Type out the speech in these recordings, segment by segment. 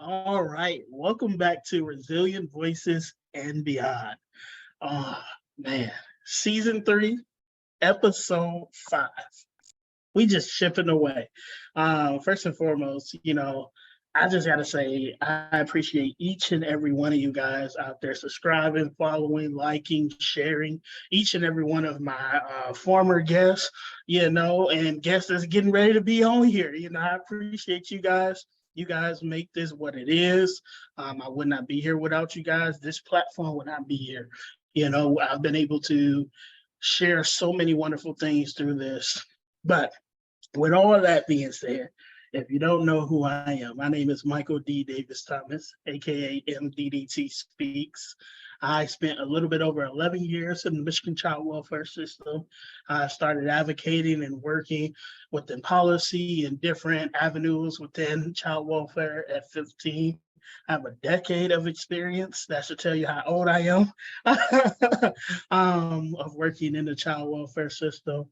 All right. Welcome back to Resilient Voices and Beyond. Oh, man. Season 3, episode 5. We just shipping away. First and foremost, I just got to say, I appreciate each and every one of you guys out there subscribing, following, liking, sharing, each and every one of my former guests, and guests that's getting ready to be on here. I appreciate you guys. You guys make this what it is. I would not be here without you guys. This platform would not be here. I've been able to share so many wonderful things through this. But with all of that being said, if you don't know who I am, my name is Michael D. Davis Thomas, aka MDDT Speaks. I spent a little bit over 11 years in the Michigan child welfare system. I started advocating and working within policy and different avenues within child welfare at 15. I have a decade of experience. That should tell you how old I am of working in the child welfare system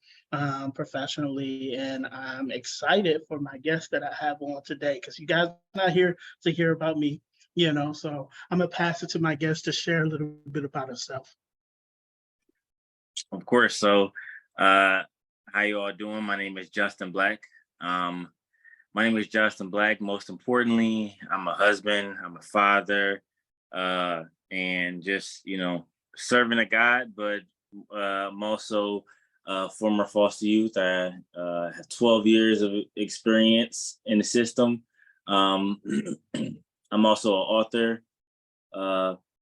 professionally. And I'm excited for my guest that I have on today because you guys are not here to hear about me, So I'm going to pass it to my guest to share a little bit about herself. Of course. So, how you all doing? My name is Justin Black. My name is Justin Black. Most importantly, I'm a husband, I'm a father, and just, serving a God, but I'm also a former foster youth. I have 12 years of experience in the system. Um, I'm also an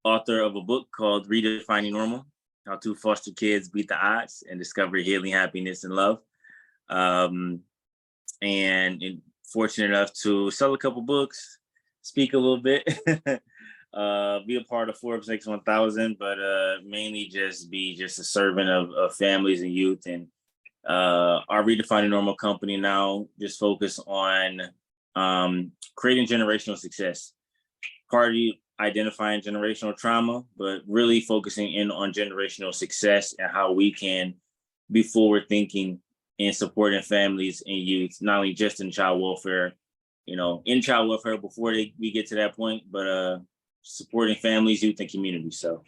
author of a book called Redefining Normal: How Two Foster Kids Beat the Odds and Discover Healing, Happiness, and Love. And fortunate enough to sell a couple books, speak a little bit, be a part of Forbes Next 1000, but mainly just be just a servant of families and youth. And our Redefining Normal company now just focus on creating generational success. Party identifying generational trauma, but really focusing in on generational success and how we can be forward thinking in supporting families and youth, not only just in child welfare, in child welfare before we get to that point, but supporting families, youth, and communities. So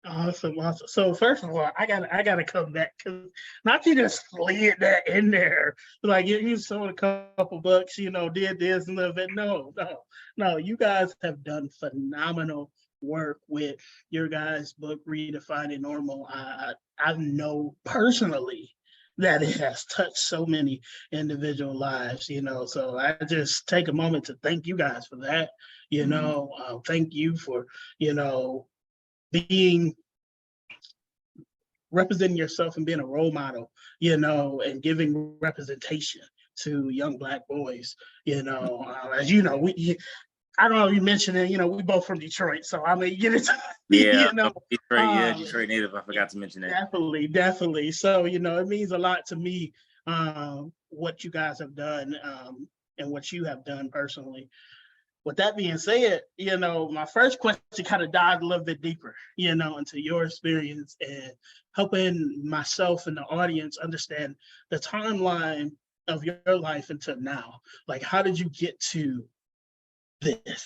Awesome. So first of all, I gotta come back because not you just slid that in there. Like you sold a couple bucks, did this and a little bit. No. You guys have done phenomenal work with your guys' book, Redefining Normal. I know personally that it has touched so many individual lives, So I just take a moment to thank you guys for that. Thank you for, being representing yourself and being a role model, and giving representation to young Black boys. As you know, I don't know if you mentioned it, we both from Detroit, so I may get it. yeah, Detroit native. I forgot to mention that. Definitely. So it means a lot to me what you guys have done and what you have done personally. With that being said, my first question kind of dived a little bit deeper, into your experience and helping myself and the audience understand the timeline of your life until now. Like, how did you get to this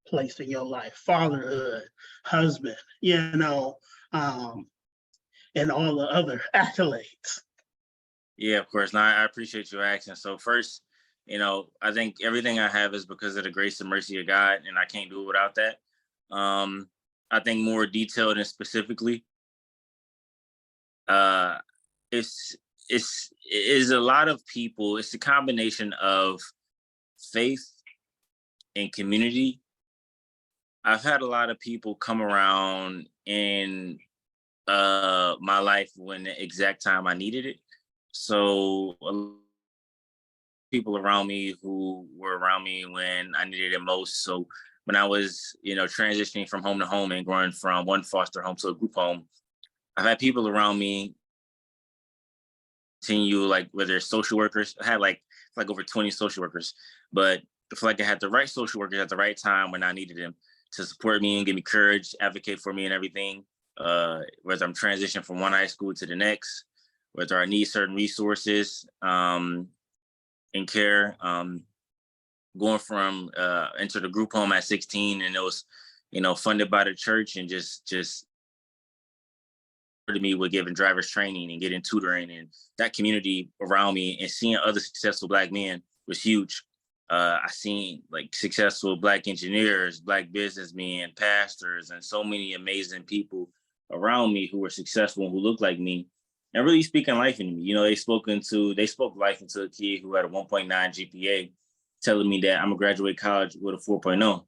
place in your life? Fatherhood, husband, and all the other accolades. Yeah, of course. Now, I appreciate your action. So first, I think everything I have is because of the grace and mercy of God, and I can't do it without that. I think more detailed and specifically, it's is a lot of people. It's a combination of faith and community. I've had a lot of people come around in my life when the exact time I needed it. So people around me who were around me when I needed it most. So when I was, transitioning from home to home and going from one foster home to a group home, I've had people around me continue, like whether it's social workers. I had like over 20 social workers, but I feel like I had the right social workers at the right time when I needed them to support me and give me courage, advocate for me and everything. Whether I'm transitioning from one high school to the next, whether I need certain resources, and care. going from into the group home at 16, and it was, funded by the church, and just to me with giving driver's training and getting tutoring, and that community around me, and seeing other successful Black men was huge. I seen like successful Black engineers, Black businessmen, pastors, and so many amazing people around me who were successful and who looked like me, and really speaking life into me. They spoke life into a kid who had a 1.9 GPA, telling me that I'm gonna graduate college with a 4.0.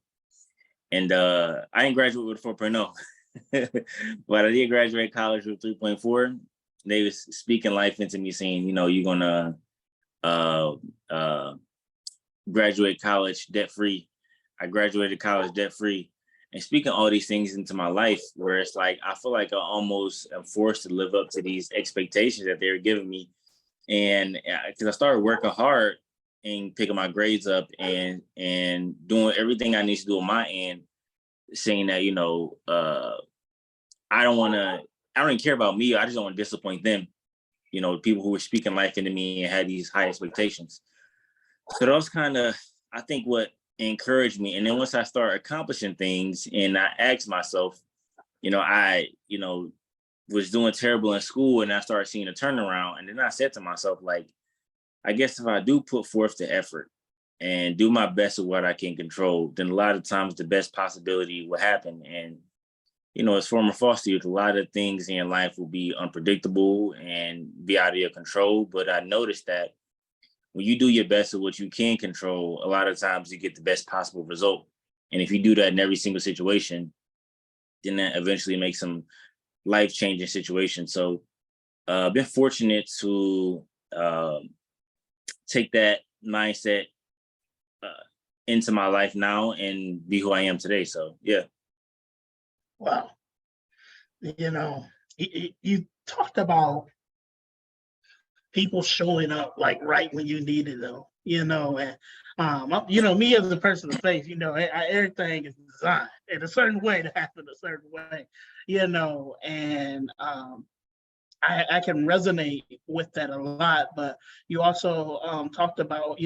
And I didn't graduate with a 4.0, but I did graduate college with 3.4. They was speaking life into me, saying, you're gonna graduate college debt free. I graduated college debt free, and speaking all these things into my life, where it's like I feel like I almost am forced to live up to these expectations that they were giving me, and because I started working hard and picking my grades up, and doing everything I need to do on my end, saying that I don't even care about me. I just don't want to disappoint them. People who were speaking life into me and had these high expectations. So that was kind of, I think, what encouraged me. And then once I started accomplishing things, and I asked myself, I was doing terrible in school, and I started seeing a turnaround. And then I said to myself, like, I guess if I do put forth the effort and do my best at what I can control, then a lot of times the best possibility will happen. And, as former foster youth, a lot of things in life will be unpredictable and be out of your control. But I noticed that when you do your best at what you can control, a lot of times you get the best possible result. And if you do that in every single situation, then that eventually makes some life-changing situations. So I've been fortunate to take that mindset into my life now and be who I am today. So, yeah. Wow. You talked about people showing up like right when you needed them, and me as a person of faith, everything is designed in a certain way to happen a certain way, and I can resonate with that a lot. But you also talked about,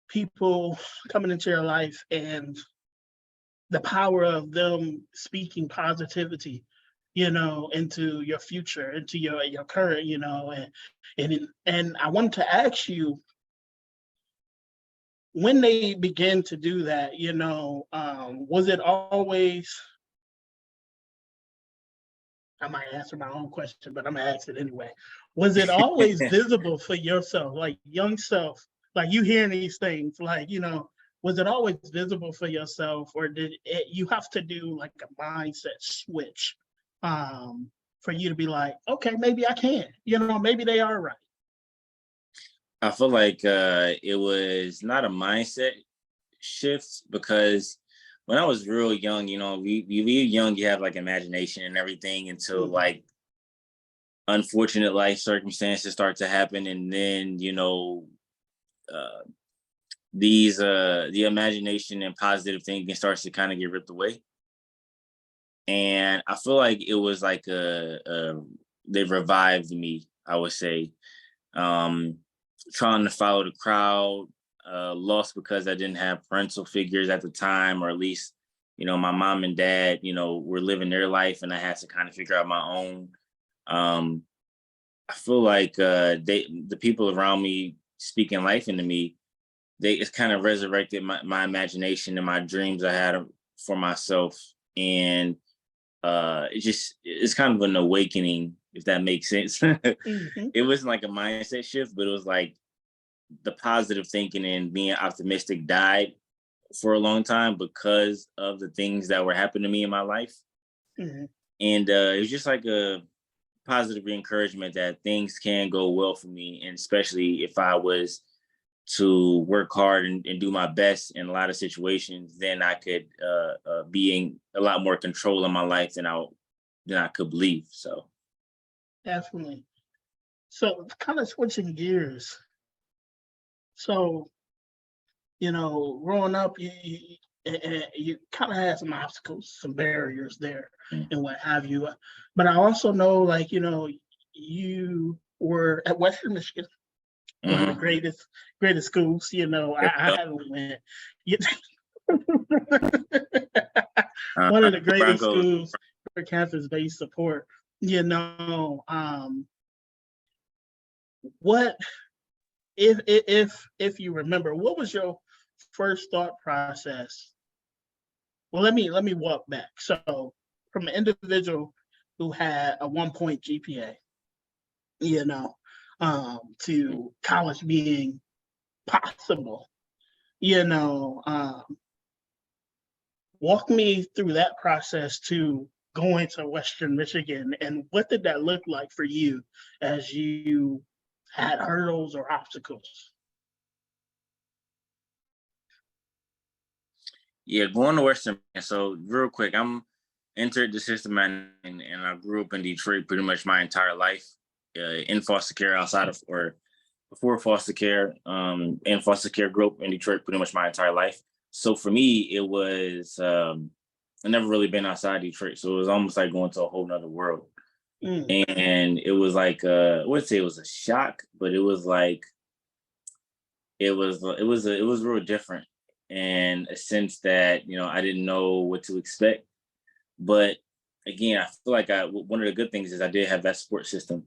people coming into your life and the power of them speaking positivity, into your future, into your current, and I wanted to ask you, when they began to do that, was it always, I might answer my own question, but I'm gonna ask it anyway. Was it always visible for yourself, like young self, like you hearing these things, like, was it always visible for yourself, or you have to do like a mindset switch for you to be like, okay, maybe I can, maybe they are right? I feel like it was not a mindset shift, because when I was real young, we young, you have like imagination and everything until like unfortunate life circumstances start to happen, and then the imagination and positive thinking starts to kind of get ripped away. And I feel like it was like they revived me, I would say. Trying to follow the crowd, lost because I didn't have parental figures at the time, or at least, my mom and dad, were living their life, and I had to kind of figure out my own. I feel like the people around me speaking life into me, it's kind of resurrected my imagination and my dreams I had for myself. And it's kind of an awakening, if that makes sense. It wasn't like a mindset shift, but it was like the positive thinking and being optimistic died for a long time because of the things that were happening to me in my life. And it was just like a positive encouragement that things can go well for me. And especially if I was to work hard and do my best in a lot of situations, then I could be in a lot more control in my life than I could believe. So definitely. So kind of switching gears. So, growing up, you kind of had some obstacles, some barriers there, and what have you. But I also know, like, you were at Western Michigan, one of the Mhm. greatest schools. You know, Yep, I yep. haven't went. You one Uh-huh. of the greatest Broncos. schools for campus-based support. You know, what if you remember, what was your first thought process? Well, let me walk back. So, from an individual who had a 1 point GPA, you know, to college being possible, you know, walk me through that process to going to Western Michigan, and what did that look like for you as you had hurdles or obstacles? Yeah, going to Western. So real quick, I'm entered the system and I grew up in Detroit pretty much my entire life, in foster care outside of or before foster care, in foster care, grew up in Detroit pretty much my entire life. So for me, it was I never really been outside Detroit, so it was almost like going to a whole nother world. Mm, And it was like I would say it was a shock, but it was like it was real different in a sense that I didn't know what to expect. But again, I feel like one of the good things is I did have that support system,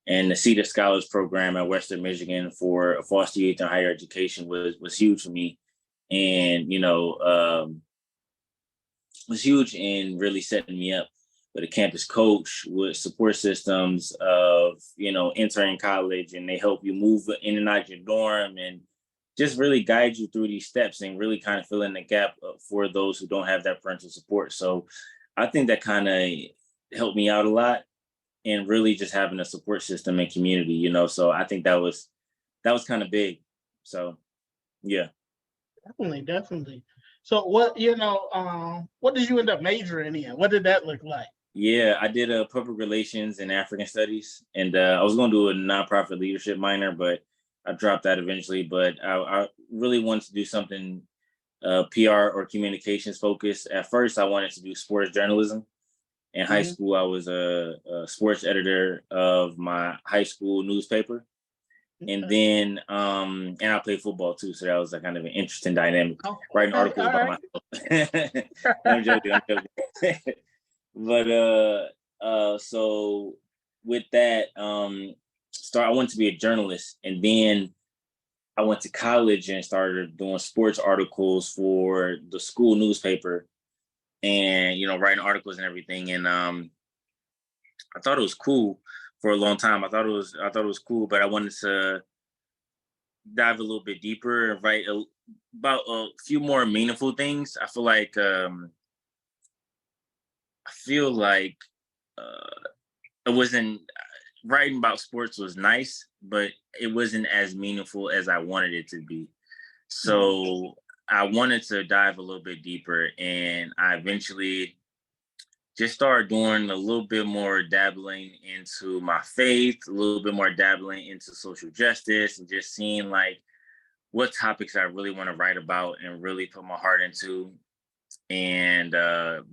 and the Cedar Scholars Program at Western Michigan for foster youth and higher education was huge for me, and was huge in really setting me up with a campus coach with support systems of entering college, and they help you move in and out your dorm and just really guide you through these steps and really kind of fill in the gap for those who don't have that parental support. So I think that kind of helped me out a lot, and really just having a support system and community, so I think that was kind of big. So yeah. definitely. So what did you end up majoring in? What did that look like? Yeah, I did public relations and African studies, and I was going to do a nonprofit leadership minor, but I dropped that eventually. But I really wanted to do something PR or communications focused. At first, I wanted to do sports journalism. In high Mhm. school, I was a sports editor of my high school newspaper, and Okay. then and I played football too, so that was a kind of an interesting dynamic. Oh, Writing okay. articles All by right. myself. I'm joking. I'm joking. But so with that, I wanted to be a journalist, and then I went to college and started doing sports articles for the school newspaper, and writing articles and everything. And I thought it was cool for a long time. I thought it was cool, but I wanted to dive a little bit deeper and write about a few more meaningful things. I feel like it wasn't writing about sports was nice, but it wasn't as meaningful as I wanted it to be. Mhm. So I wanted to dive a little bit deeper, and I eventually just started doing a little bit more dabbling into my faith, a little bit more dabbling into social justice, and just seeing like what topics I really want to write about and really put my heart into, and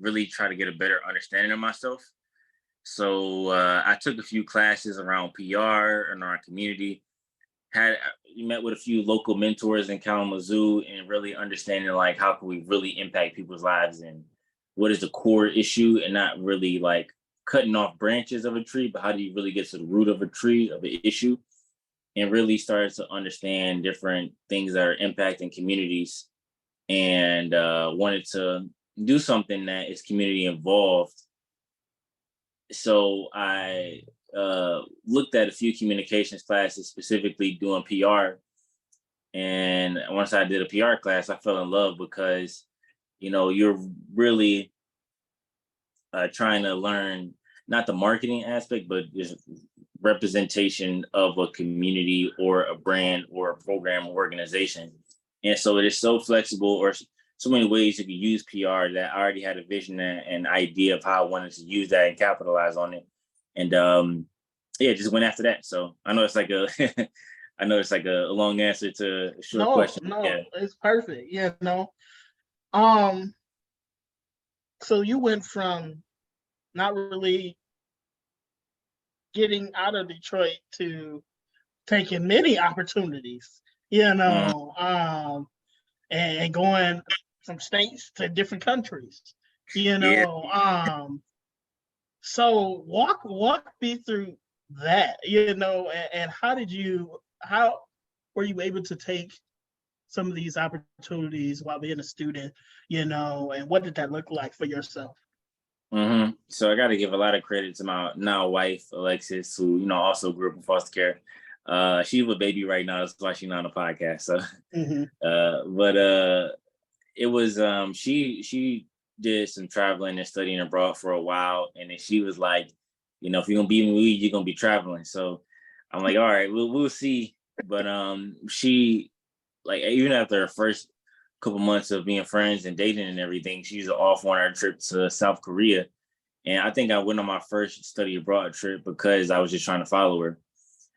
really try to get a better understanding of myself. So I took a few classes around PR and our community. Had met with a few local mentors in Kalamazoo, and really understanding like how can we really impact people's lives and what is the core issue, and not really like cutting off branches of a tree, but how do you really get to the root of a tree of an issue, and really started to understand different things that are impacting communities, and wanted to do something that is community involved. So I looked at a few communications classes, specifically doing PR. And once I did a PR class, I fell in love because, you're really trying to learn not the marketing aspect, but just representation of a community or a brand or a program or organization. And so it is so flexible, or so many ways you can use PR, that I already had a vision and idea of how I wanted to use that and capitalize on it. And yeah, just went after that. So I know it's like a I know it's like a long answer to a short No, question. no, Yeah. it's perfect. Um, so you went from not really getting out of Detroit to taking many opportunities, you Mhm. know, and going from states to different countries, you Yeah. know. So walk me through that, you know, and how were you able to take some of these opportunities while being a student, you know, and what did that look like for yourself? So I got to give a lot of credit to my now wife, Alexis, who, also grew up in foster care. She's a baby right now. That's why she's not on the podcast. So, Hmm. but it was, she did some traveling and studying abroad for a while. And then she was like, if you're going to be in the league, you're going to be traveling. So I'm like, all right, we'll see. But she, like, even after her first couple months of being friends and dating and everything, she was off on our trip to South Korea. And I think I went on my first study abroad trip because I was just trying to follow her.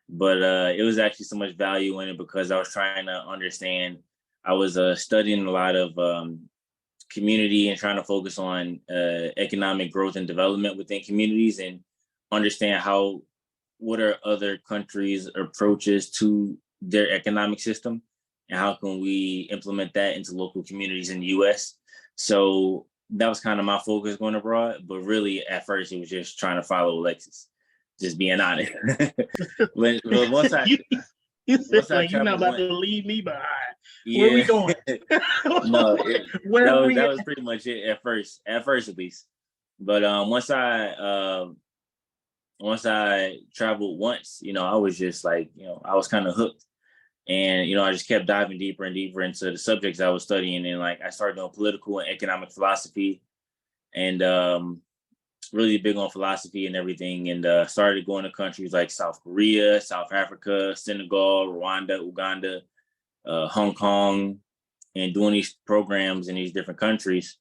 But it was actually so much value in it because I was trying to understand. I was studying a lot of community and trying to focus on economic growth and development within communities and understand what are other countries' approaches to their economic system and how can we implement that into local communities in the US. So that was kind of my focus going abroad, but really at first it was just trying to follow Alexis, just being honest. But you, you said once I like you're not traveled about one, to leave me behind. Where we yeah. going? No, Where are we that at? was pretty much it at first at least. But once I traveled once, I was just like, I was kind of hooked. And, I just kept diving deeper and deeper into the subjects I was studying. And like I started doing political and economic philosophy and really big on philosophy and everything. And started going to countries like South Korea, South Africa, Senegal, Rwanda, Uganda, Hong Kong, and doing these programs in these different countries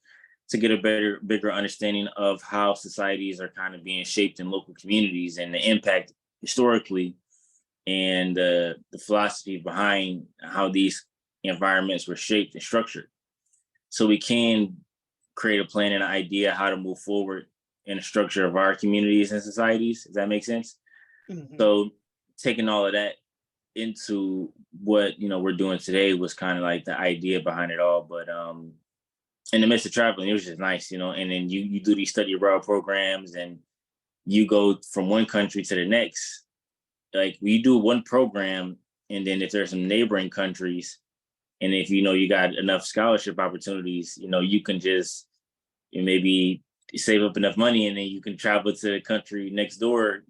to get a bigger understanding of how societies are kind of being shaped in local communities and the impact historically and the philosophy behind how these environments were shaped and structured. So we can create a plan and an idea how to move forward in the structure of our communities and societies. Does that make sense? Hmm. So taking all of that into what we're doing today was kind of like the idea behind it all. But in the midst of traveling, it was just nice, and then you do these study abroad programs and you go from one country to the next. Like we do one program, and then if there's some neighboring countries, and if you got enough scholarship opportunities, you can just maybe save up enough money and then you can travel to the country next door,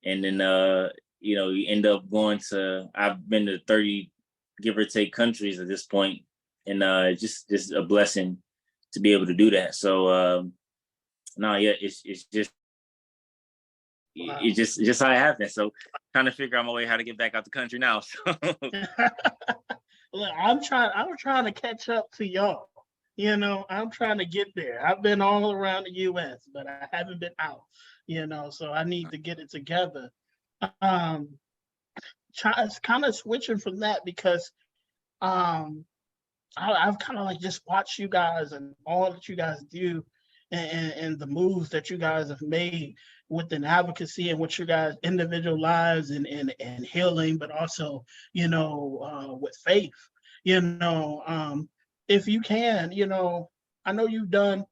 and then you end up going to, I've been to 30 give or take countries at this point, and just a blessing to be able to do that. So no, yeah, it's just Wow. it's just how it happens. So trying to figure out my way how to get back out the country now. So Look, I'm trying to catch up to y'all. You know, I'm trying to get there. I've been all around the US, but I haven't been out, you know, so I need to get it together. Um, it's kind of switching from that because um I've kind of like just watched you guys and all that you guys do and the moves that you guys have made within advocacy and with your guys' individual lives and healing, but also, you know, with faith, you know, if you can, you know, I know you've done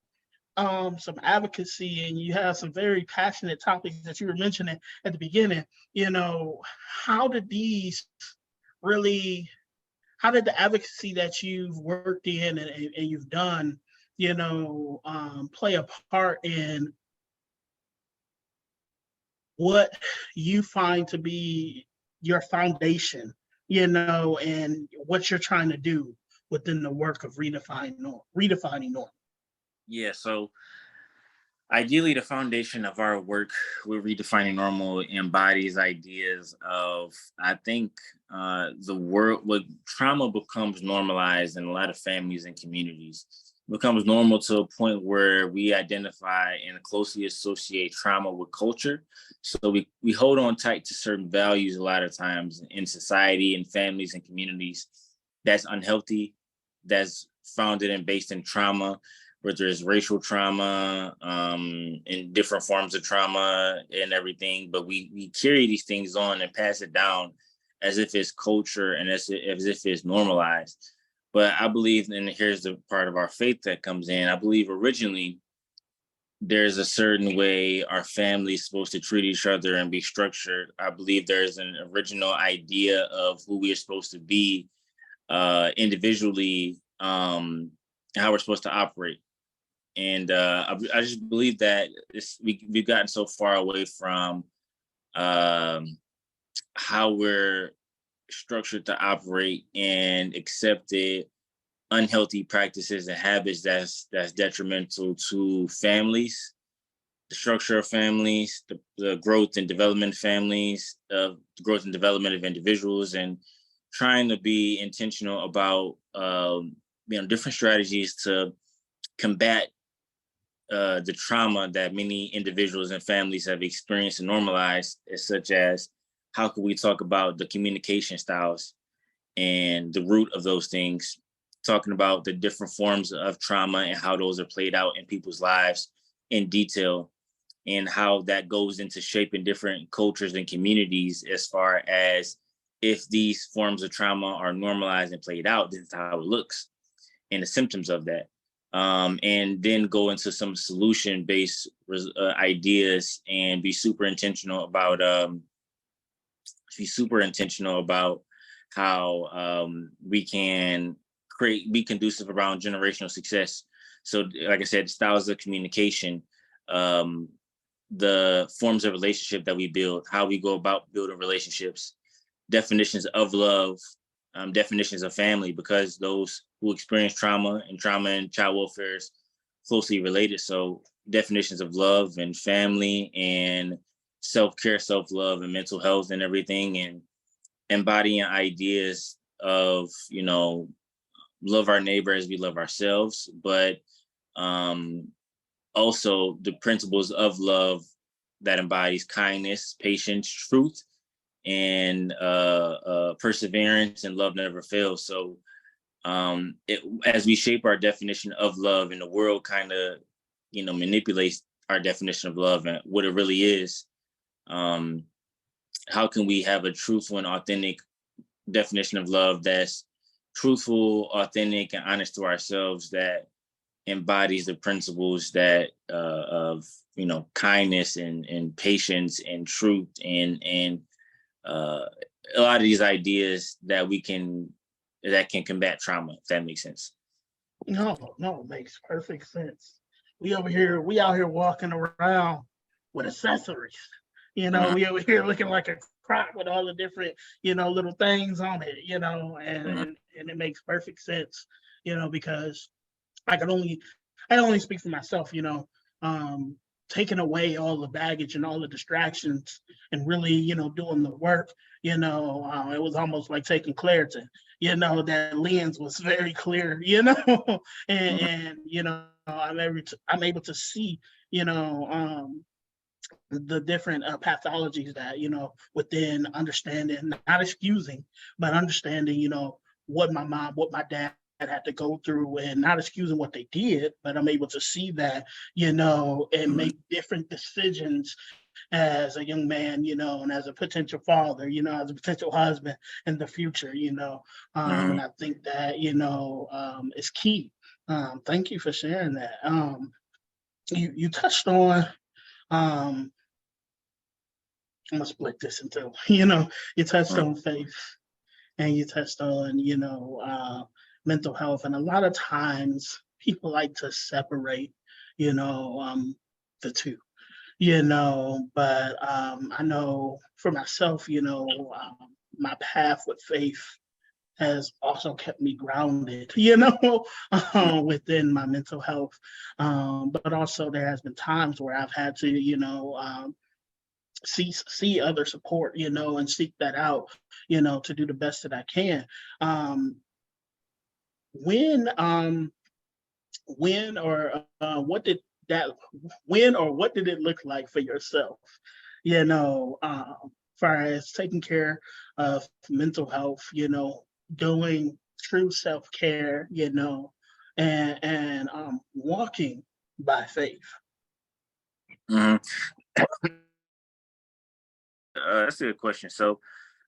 some advocacy and you have some very passionate topics that you were mentioning at the beginning, you know, how did these really how did the advocacy that you've worked in and you've done, you know, play a part in what you find to be your foundation, you know, and what you're trying to do within the work of redefining normal. yeah, so ideally, the foundation of our work with Redefining Normal embodies ideas of, I think, the world, what trauma becomes normalized in a lot of families and communities, becomes normal to a point where we identify and closely associate trauma with culture. So we hold on tight to certain values a lot of times in society and families and communities that's unhealthy, that's founded and based in trauma. whether it's racial trauma, and different forms of trauma and everything. But we carry these things on and pass it down as if it's culture and as if it's normalized. But I believe, and here's the part of our faith that comes in, I believe originally there's a certain way our family is supposed to treat each other and be structured. I believe there's an original idea of who we are supposed to be individually, how we're supposed to operate. And I just believe that we've gotten so far away from how we're structured to operate and accepted unhealthy practices and habits that's detrimental to families, the structure of families, the growth and development of families, the growth and development of individuals, and trying to be intentional about different strategies to combat the trauma that many individuals and families have experienced and normalized, such as how can we talk about the communication styles and the root of those things, talking about the different forms of trauma and how those are played out in people's lives in detail, and how that goes into shaping different cultures and communities as far as if these forms of trauma are normalized and played out, this is how it looks and the symptoms of that. And then go into some solution-based ideas and be super intentional about how we can be conducive around generational success. So, like I said, styles of communication, the forms of relationship that we build, how we go about building relationships, definitions of love, definitions of family, because those who experience trauma and child welfare is closely related. So definitions of love and family and self-care, self-love and mental health and everything, and embodying ideas of, love our neighbor as we love ourselves, but also the principles of love that embodies kindness, patience, truth, and perseverance, and love never fails. So as we shape our definition of love, and the world kind of, manipulates our definition of love and what it really is, how can we have a truthful and authentic definition of love that's truthful, authentic, and honest to ourselves, that embodies the principles that of kindness and patience and truth and a lot of these ideas that can combat trauma, if that makes sense. No, it makes perfect sense. We out here walking around with accessories. We over here looking like a crock with all the different, little things on it, and it makes perfect sense, because I can only speak for myself, taking away all the baggage and all the distractions and really, doing the work, it was almost like taking Claritin, that lens was very clear, and I'm able to see, the different pathologies that, within understanding, not excusing, but understanding, what my mom, what my dad had to go through, and not excusing what they did, but I'm able to see that, and make different decisions as a young man, and as a potential father, as a potential husband in the future, and I think that, is key. Thank you for sharing that. You touched on, I'm gonna split this into, you touched on faith, and you touched on, mental health. And a lot of times people like to separate, the two, but I know for myself, my path with faith has also kept me grounded, within my mental health. But also there has been times where I've had to, see other support, and seek that out, to do the best that I can. When or what did it look like for yourself, far as taking care of mental health, doing true self-care, and walking by faith? hmm that's a good question. So,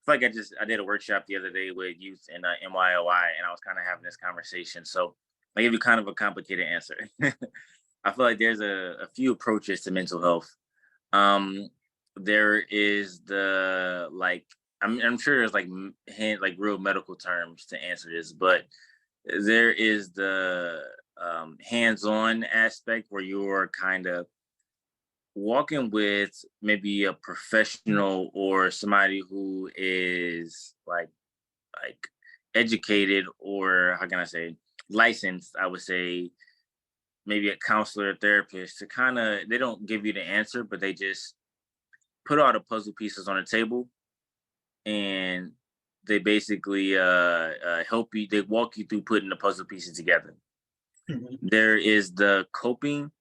I feel like I did a workshop the other day with youth in MYOI, and I was kind of having this conversation. So, I give you kind of a complicated answer. I feel like there's a few approaches to mental health. Um, there is the like I'm sure there's like like real medical terms to answer this, but there is the hands-on aspect where you're kind of walking with maybe a professional or somebody who is like educated, or how can I say, licensed, I would say, maybe a counselor, therapist, to kind of, they don't give you the answer, but they just put all the puzzle pieces on the table, and they basically help you, they walk you through putting the puzzle pieces together. Mhm. There is the coping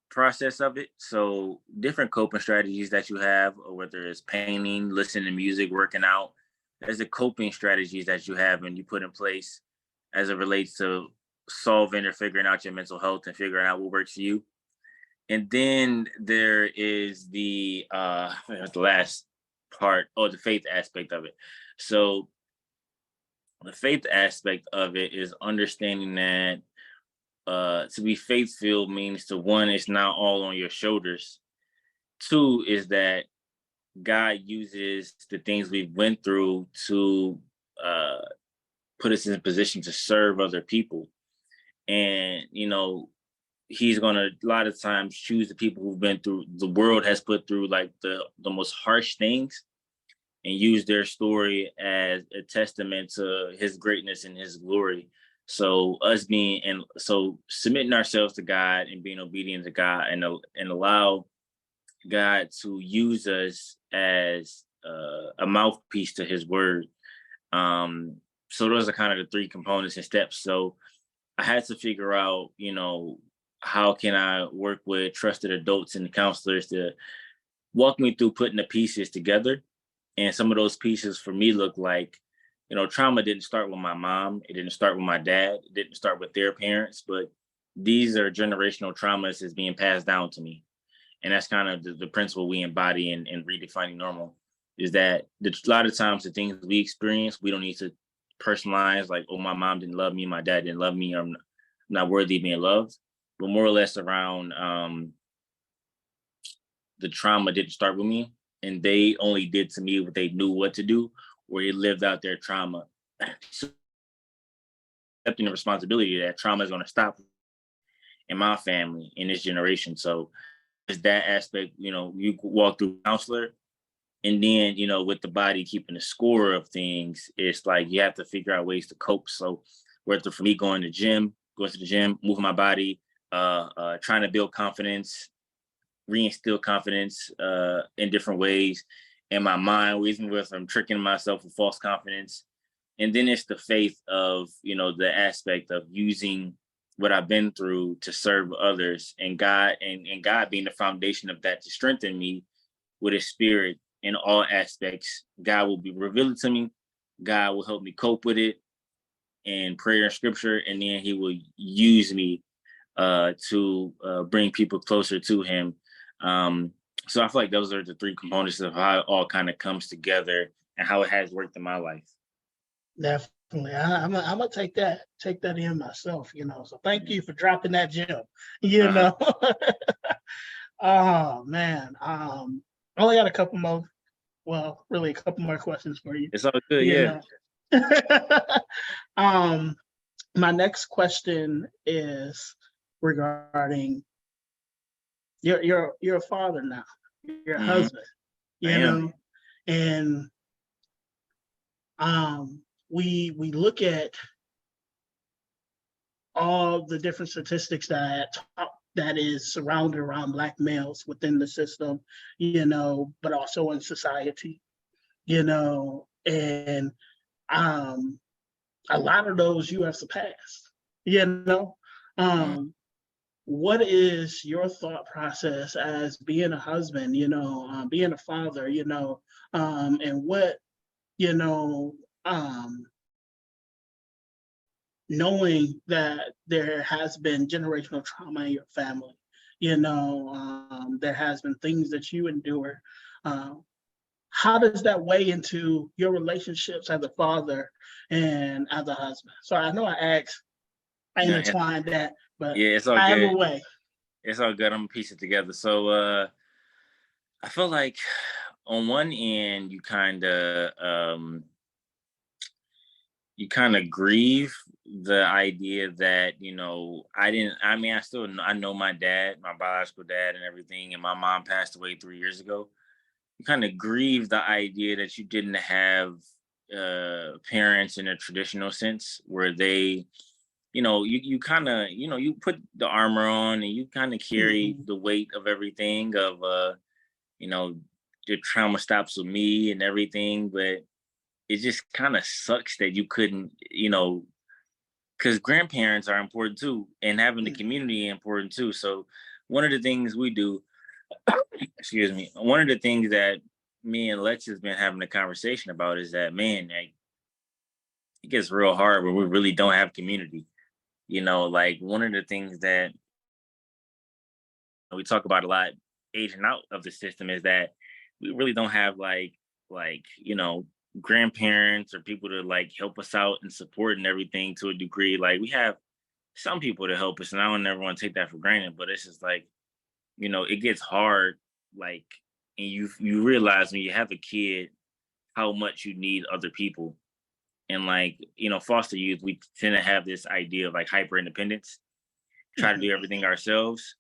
process of it. So different coping strategies that you have, or whether it's painting, listening to music, working out, there's the coping strategies that you have and you put in place as it relates to solving or figuring out your mental health and figuring out what works for you. And then there is the last part, or the faith aspect of it. So the faith aspect of it is understanding that to be faith filled means, to one, it's not all on your shoulders. Two is that God uses the things we've went through to uh, put us in a position to serve other people. And, he's gonna a lot of times choose the people who've been through, the world has put through like the most harsh things, and use their story as a testament to his greatness and his glory. So us being, and so submitting ourselves to God and being obedient to God, and allow God to use us as a mouthpiece to his word. Um, so those are kind of the three components and steps. So I had to figure out, how can I work with trusted adults and counselors to walk me through putting the pieces together. And some of those pieces for me look like, trauma didn't start with my mom. It didn't start with my dad. It didn't start with their parents, but these are generational traumas that's being passed down to me. And that's kind of the principle we embody in redefining normal, is that a lot of times the things we experience, we don't need to personalize like, oh, my mom didn't love me, my dad didn't love me, or I'm not worthy of being loved, but more or less around the trauma didn't start with me, and they only did to me what they knew what to do, or they lived out their trauma. So accepting the responsibility that trauma is going to stop in my family in this generation. So it's that aspect, you walk through counselor, and then, with the body keeping the score of things, it's like you have to figure out ways to cope. So whether for me going to the gym, moving my body, trying to build confidence, reinstill confidence in different ways in my mind, even if I'm tricking myself with false confidence. And then it's the faith of, the aspect of using what I've been through to serve others, and God, and God being the foundation of that to strengthen me with his spirit in all aspects. God will be revealing to me. God will help me cope with it in prayer and scripture. And then he will use me to bring people closer to him. So I feel like those are the three components of how it all kind of comes together and how it has worked in my life. Definitely. I'm gonna take that in myself, So thank you for dropping that gem, you know. Oh man. I only got a couple more, well, really a couple more questions for you. It's all good, You yeah. know. My next question is regarding you're a father now. You're a husband, I you am. know, and we look at all the different statistics that is surrounded around Black males within the system, but also in society, and a lot of those you have surpassed, you know. Um, what is your thought process as being a husband, being a father, and what, you know, um, knowing that there has been generational trauma in your family. You know, there has been things that you endure. Um, how does that weigh into your relationships as a father and as a husband? So I know I No, intertwined that, but yeah, it's all however good. way. It's all good. I'm gonna piece it together. So I feel like on one end you kind of grieve the idea that, I know my dad, my biological dad and everything, and my mom passed away 3 years ago. You kind of grieve the idea that you didn't have parents in a traditional sense where they, you kind of, you put the armor on and you kind of carry Mhm. the weight of everything of you know the trauma stops with me and everything. But it just kind of sucks that you couldn't, because grandparents are important too, and having the Mm. community important too. So one of the things we do, excuse me, one of the things that me and Lex has been having a conversation about is that, man, like, it gets real hard when we really don't have community. Like, one of the things that we talk about a lot, aging out of the system, is that we really don't have like grandparents or people to like help us out and support and everything to a degree. Like, we have some people to help us, and I don't never want to take that for granted. But it's just like, it gets hard, like, and you realize when you have a kid how much you need other people. And like, foster youth, we tend to have this idea of like hyper independence, try to Mhm. do everything ourselves.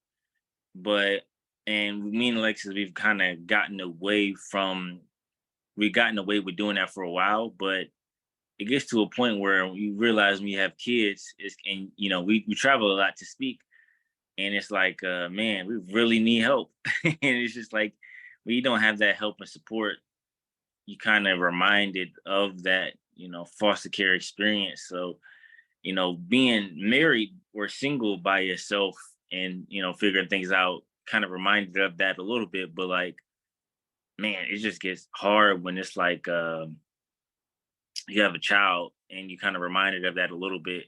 But and me and Alexis, we've gotten away with doing that for a while. But it gets to a point where you realize when you have kids, and we travel a lot to speak, and it's like, man, we really need help. And it's just like, when you don't have that help and support, you kind of reminded of that, foster care experience. So, being married or single by yourself and, figuring things out kind of reminded of that a little bit. But like, man, it just gets hard when it's like, you have a child and you kind of reminded of that a little bit.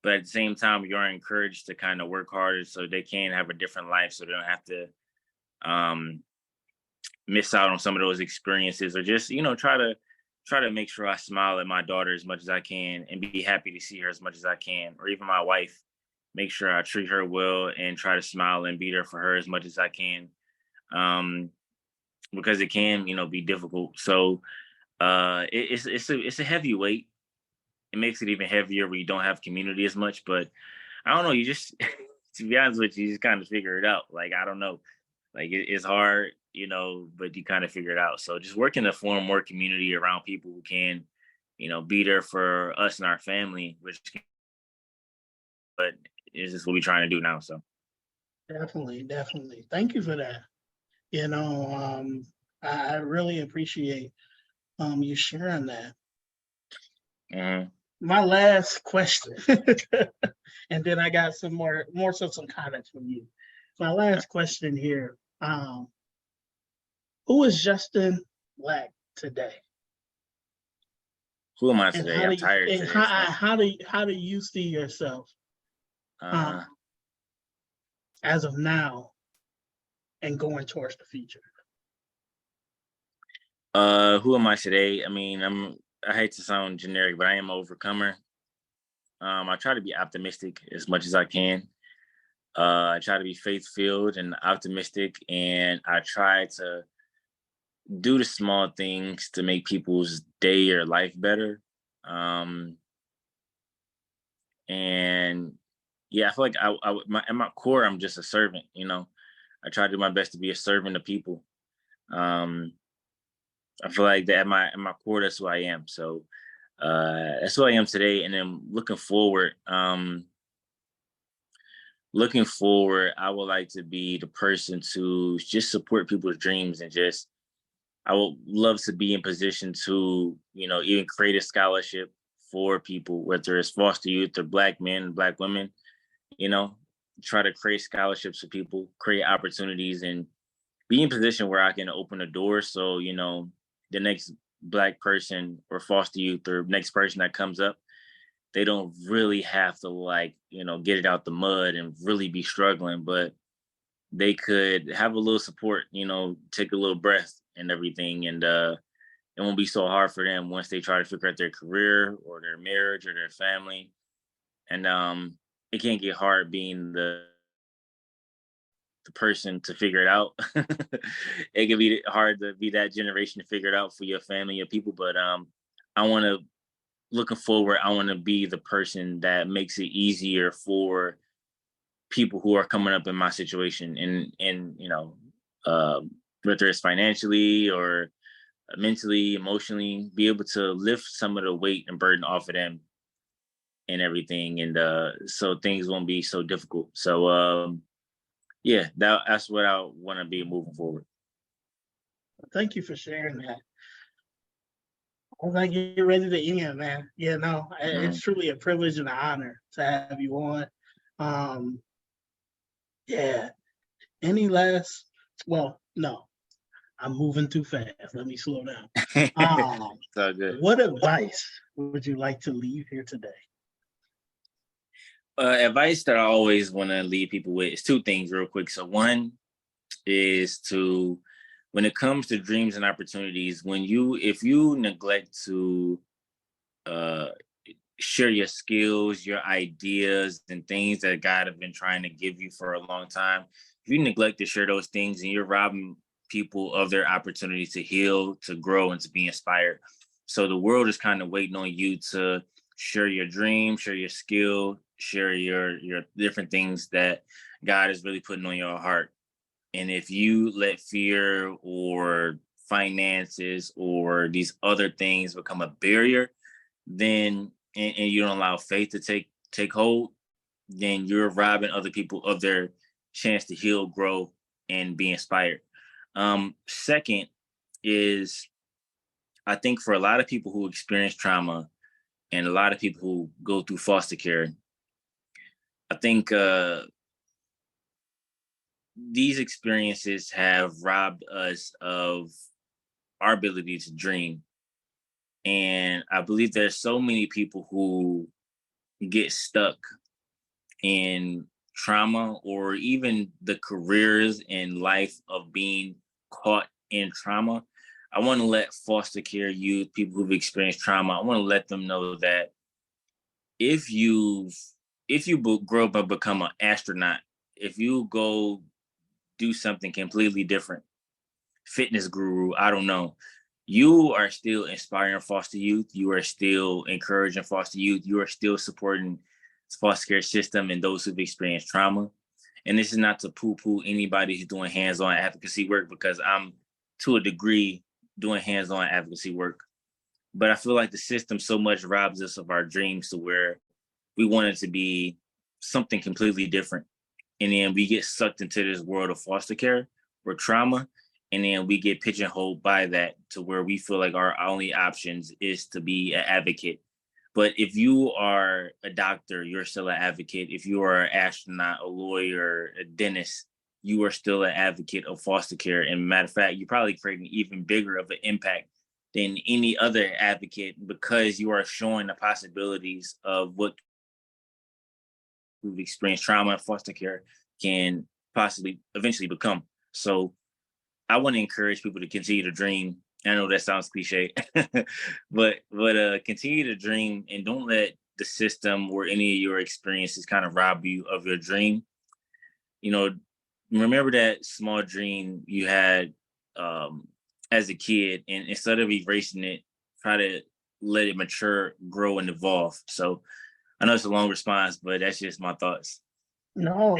But at the same time, you're encouraged to kind of work harder so they can have a different life, so they don't have to um, miss out on some of those experiences, or just, try to make sure I smile at my daughter as much as I can and be happy to see her as much as I can, or even my wife. Make sure I treat her well and try to smile and be there for her as much as I can, um, because it can, be difficult. So it's a heavy weight. It makes it even heavier when you don't have community as much. But I don't know. You just, to be honest with you, just kind of figure it out. Like, I don't know. Like, it's hard, but you kind of figure it out. So just working to form more community around people who can, be there for us and our family, but it's just what we're trying to do now. So. Definitely, definitely. Thank you for that. You know, I really appreciate you sharing that. Mhm. My last question, and then I got some more so some comments from you. My last question here: who is Justin Black today, Who am I and today? I'm tired today. So, how do you see yourself um, uh, as of now and going towards the future? who am I today? I mean, I hate to sound generic, but I am an overcomer. I try to be optimistic as much as I can. I try to be faith filled and optimistic, and I try to do the small things to make people's day or life better. Um, and yeah, I feel like at my core, I'm just a servant. I try to do my best to be a servant to people. Um, I feel like that at my core, that's who I am. So that's who I am today. And then looking forward, I would like to be the person to just support people's dreams, and just, I would love to be in position to, even create a scholarship for people, whether it's foster youth or Black men, Black women, you know, try to create scholarships for people, create opportunities, and be in position where I can open a door. So, the next Black person or foster youth or next person that comes up, they don't really have to like, get it out the mud and really be struggling, but they could have a little support, take a little breath and everything. And it won't be so hard for them once they try to figure out their career or their marriage or their family. And it can get hard being the person to figure it out. It can be hard to be that generation to figure it out for your family, your people. But I want to, looking forward, I want to be the person that makes it easier for people who are coming up in my situation, and uh, whether it's financially or mentally, emotionally, be able to lift some of the weight and burden off of them and everything, and so things won't be so difficult. So yeah, that's what I want to be moving forward. Thank you for sharing that. I was like, you're ready to end, man. It's truly a privilege and an honor to have you on. Yeah. Any last? Well, no, I'm moving too fast. Let me slow down. So good. What advice would you like to leave here today? Advice that I always want to leave people with is two things real quick. So one is to, when it comes to dreams and opportunities, if you neglect to share your skills, your ideas, and things that God have been trying to give you for a long time, if you neglect to share those things, and you're robbing people of their opportunity to heal, to grow, and to be inspired. So the world is kind of waiting on you to share your dream, share your skill, share your different things that God is really putting on your heart. And if you let fear or finances or these other things become a barrier, then and you don't allow faith to take hold, then you're robbing other people of their chance to heal, grow, and be inspired. Second is, I think for a lot of people who experience trauma and a lot of people who go through foster care, I think these experiences have robbed us of our ability to dream. And I believe there's so many people who get stuck in trauma or even the careers and life of being caught in trauma. I want to let foster care youth, people who've experienced trauma, I want to let them know that if you grow up and become an astronaut, if you go do something completely different, fitness guru, I don't know, you are still inspiring foster youth. You are still encouraging foster youth. You are still supporting the foster care system and those who've experienced trauma. And this is not to poo-poo anybody who's doing hands-on advocacy work, because I'm, to a degree, doing hands-on advocacy work. But I feel like the system so much robs us of our dreams to where we want it to be something completely different. And then we get sucked into this world of foster care or trauma. And then we get pigeonholed by that to where we feel like our only options is to be an advocate. But if you are a doctor, you're still an advocate. If you are an astronaut, a lawyer, a dentist, you are still an advocate of foster care. And matter of fact, you're probably creating even bigger of an impact than any other advocate, because you are showing the possibilities of what who've experienced trauma and foster care can possibly eventually become. So I want to encourage people to continue to dream. I know that sounds cliche, but continue to dream, and don't let the system or any of your experiences kind of rob you of your dream. Remember that small dream you had as a kid, and instead of erasing it, try to let it mature, grow, and evolve. So I know it's a long response, but that's just my thoughts. No.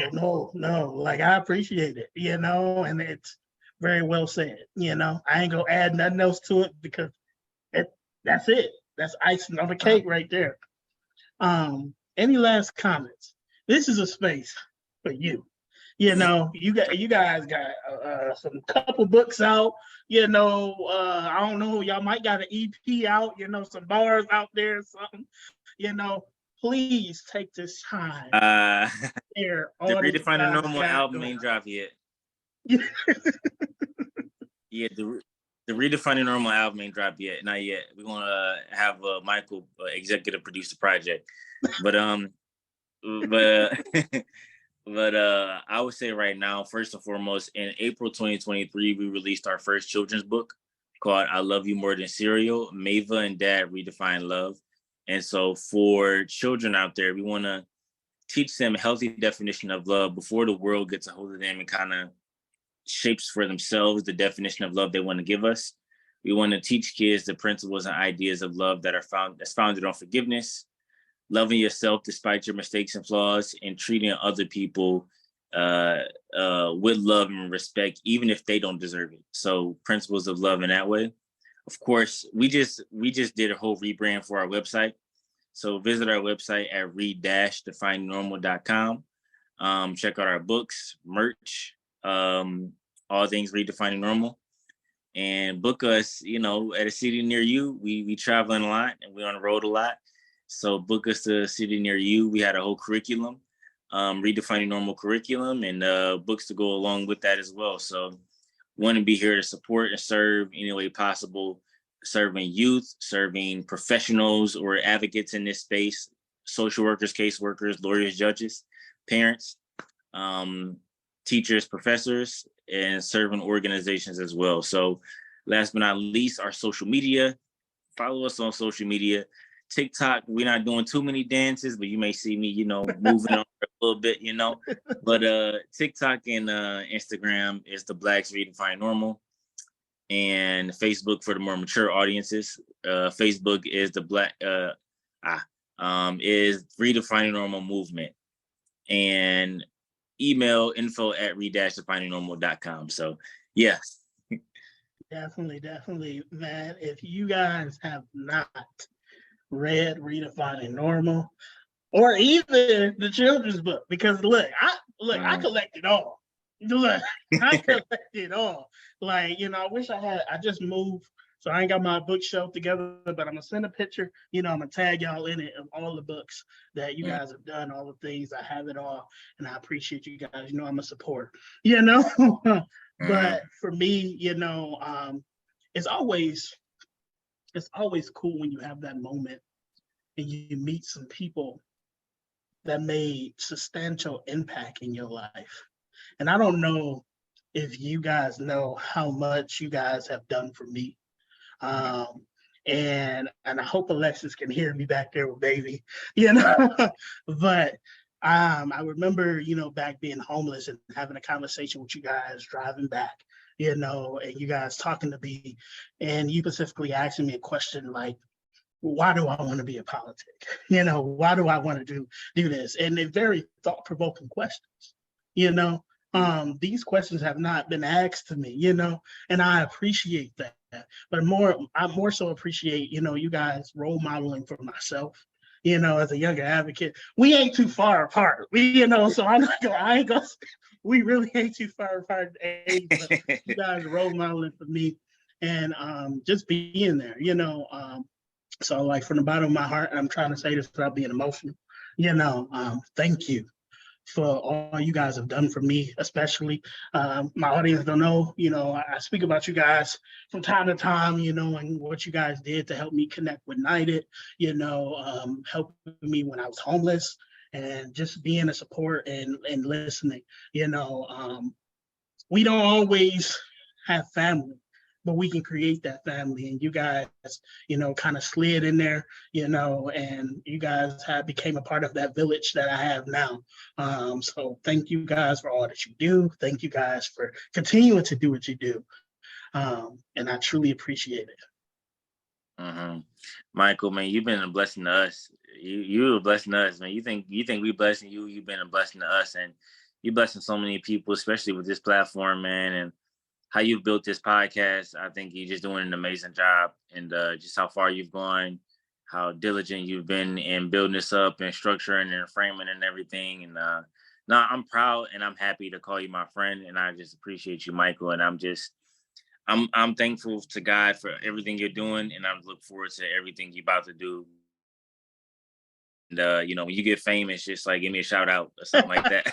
Like, I appreciate it, and it's very well said. I ain't gonna add nothing else to it, because that's it. That's icing on the cake right there. Any last comments? This is a space for you. You guys got some couple books out. I don't know, y'all might got an EP out. Some bars out there or something. Please take this time. The Redefining Normal album ain't dropped yet. Yeah, The Redefining Normal album ain't dropped yet, not yet. We're gonna have Michael executive produce the project, but but but I would say right now, first and foremost, in April 2023, we released our first children's book called "I Love You More Than Cereal." Mava and Dad redefine love, and so for children out there, we want to teach them a healthy definition of love before the world gets a hold of them and kind of shapes for themselves the definition of love they want to give us. We want to teach kids the principles and ideas of love that's founded on forgiveness, loving yourself despite your mistakes and flaws, and treating other people with love and respect, even if they don't deserve it. So principles of love in that way. Of course, we just did a whole rebrand for our website. So visit our website at redefiningnormal.com. Check out our books, merch, all things Redefining Normal, and book us, at a city near you. We traveling a lot and we on the road a lot. So book us to a city near you. We had a whole curriculum, Redefining Normal curriculum, and books to go along with that as well. So want to be here to support and serve any way possible, serving youth, serving professionals or advocates in this space, social workers, caseworkers, lawyers, judges, parents, teachers, professors, and serving organizations as well. So last but not least, our social media. Follow us on social media. TikTok, we're not doing too many dances, but you may see me, moving on a little bit, But TikTok and Instagram is the Blacks Redefine Normal. And Facebook for the more mature audiences. Facebook is the is Redefining Normal Movement. And email info@redefiningnormal.com. So yeah. Definitely, man. If you guys have not read Redefining Normal or even the children's book, because I collect it all. Look, I collect it all. I wish I just moved, so I ain't got my bookshelf together, but I'm gonna send a picture, I'm gonna tag y'all in it of all the books that you guys have done, all the things. I have it all, and I appreciate you guys. I'm a support, But for me, it's always cool when you have that moment and you meet some people that made substantial impact in your life. And I don't know if you guys know how much you guys have done for me. And I hope Alexis can hear me back there with baby, but I remember, back being homeless and having a conversation with you guys driving back, and you guys talking to me, and you specifically asking me a question like, why do I want to be a politic? Why do I want to do this? And they're very thought-provoking questions, these questions have not been asked to me, and I appreciate that. But I more so appreciate, you guys role modeling for myself, as a younger advocate. We ain't too far apart. So I ain't gonna, we really ain't too far apart in age, but you guys role modeling for me and just being there, so from the bottom of my heart, I'm trying to say this without being emotional, thank you for all you guys have done for me, especially. My audience don't know, I speak about you guys from time to time, and what you guys did to help me connect with United, helping me when I was homeless and just being a support and listening. We don't always have family, but we can create that family. And you guys, kind of slid in there, and you guys became a part of that village that I have now. So thank you guys for all that you do. Thank you guys for continuing to do what you do. And I truly appreciate it. Mm-hmm. Michael, man, you've been a blessing to us. You a blessing to us, man. You think we blessing you? You've been a blessing to us, and you're blessing so many people, especially with this platform, man. And how you've built this podcast, I think you're just doing an amazing job, and just how far you've gone, how diligent you've been in building this up and structuring and framing and everything. And I'm proud and I'm happy to call you my friend, and I just appreciate you, Michael. And I'm thankful to God for everything you're doing, and I look forward to everything you're about to do. And when you get famous, just like give me a shout out or something like that.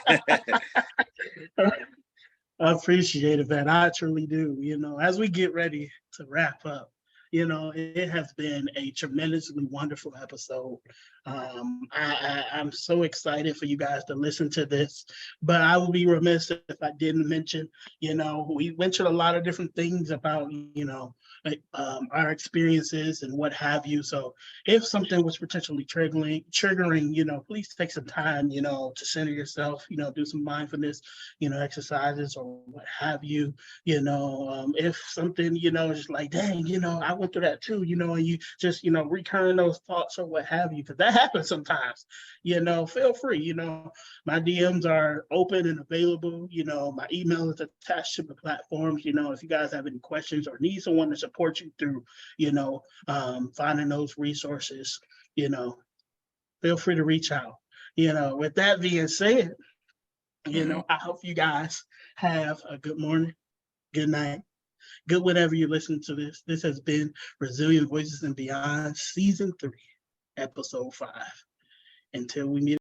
I appreciate it, man. I truly do. As we get ready to wrap up, it has been a tremendously wonderful episode. I'm so excited for you guys to listen to this, but I would be remiss if I didn't mention, we mentioned a lot of different things about, our experiences and what have you. So if something was potentially triggering, please take some time, to center yourself, do some mindfulness, exercises or what have you. If something, is just like, dang, I went through that too, and you just, recurring those thoughts or what have you, because that happens sometimes, feel free, my DMs are open and available, my email is attached to the platforms, if you guys have any questions or need someone to support you through, finding those resources, feel free to reach out. With that being said, I hope you guys have a good morning, good night, good whenever you listen to this. This has been Resilient Voices and Beyond, Season 3, Episode 5. Until we meet